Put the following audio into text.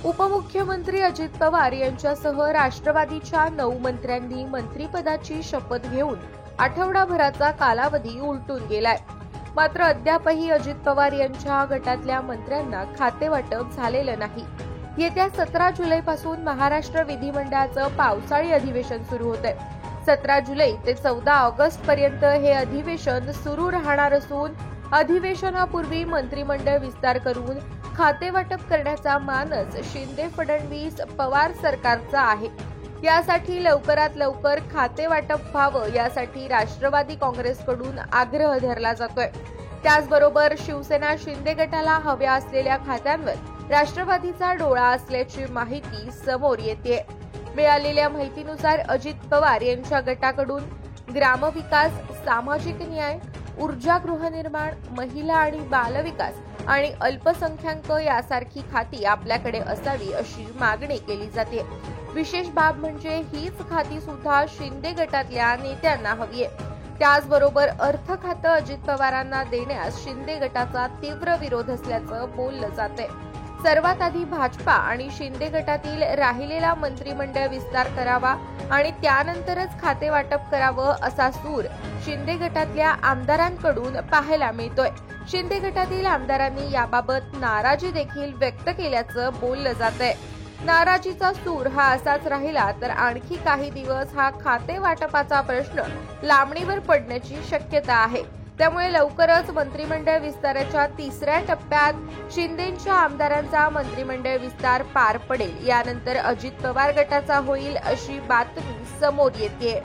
उपमुख्यमंत्री अजित पवार यांच्यासह राष्ट्रवादीच्या 9 मंत्र्यांनी मंत्रिपदाची शपथ घेऊन आठवडाभराचा कालावधी उलटून गेलाय। मात्र अद्यापही अजित पवार यांच्या गटातल्या मंत्र्यांना खातेवाटप झालेलं नाही। येत्या 17 जुलैपासून महाराष्ट्र विधिमंडळाचं पावसाळी अधिवेशन सुरू होतंय। 17 जुलै ते 14 ऑगस्ट पर्यंत हे अधिवेशन सुरू राहणार असून अधिवेशनापूर्वी मंत्रिमंडळ विस्तार करून खातेवाटप करण्याचा मानस शिंदे फडणवीस पवार सरकारचा आहे। यासाठी लवकरात लवकर खातेवाटप व्हावं यासाठी राष्ट्रवादी काँग्रेसकडून आग्रह धरला जातोय। त्याचबरोबर शिवसेना शिंदे गटाला हव्या असलेल्या खात्यांवर राष्ट्रवादीचा डोळा असल्याची माहिती समोर येते। मिळालेल्या माहितीनुसार अजित पवार यांच्या गटाकडून ग्रामविकास, सामाजिक न्याय, ऊर्जा, गृहनिर्माण, महिला आणि बालविकास आणि अल्पसंख्याक यासारखी खाती आपल्याकडे असावी अशी मागणी केली जाते। विशेष बाब म्हणजे हीच खाती सुद्धा शिंदे गटातल्या नेत्यांना हवी आहे। त्याचबरोबर अर्थ खातं अजित पवारांना देण्यास शिंदे गटाचा तीव्र विरोध असल्याचं बोललं जातंय। सर्वात आधी भाजपा आणि शिंदे गटातील राहिलेला मंत्रिमंडळ विस्तार करावा आणि त्यानंतरच खाते वाटप करावं असा सूर शिंदे गटातल्या आमदारांकडून पाहायला मिळतोय। शिंदे गटातील आमदारांनी याबाबत नाराजी देखील व्यक्त केल्याचं बोललं जातंय। नाराजीचा सूर हा असाच राहिला तर आणखी काही दिवस हा खाते वाटपाचा प्रश्न लांबणीवर पडण्याची शक्यता आहे। त्यामुळे लवकरच मंत्रिमंडळ विस्ताराच्या 3ऱ्या टप्प्यात शिंदेंच्या आमदारांचा मंत्रिमंडळ विस्तार पार पडेल। यानंतर अजित पवार गटाचा होईल अशी बातमी समोर येते।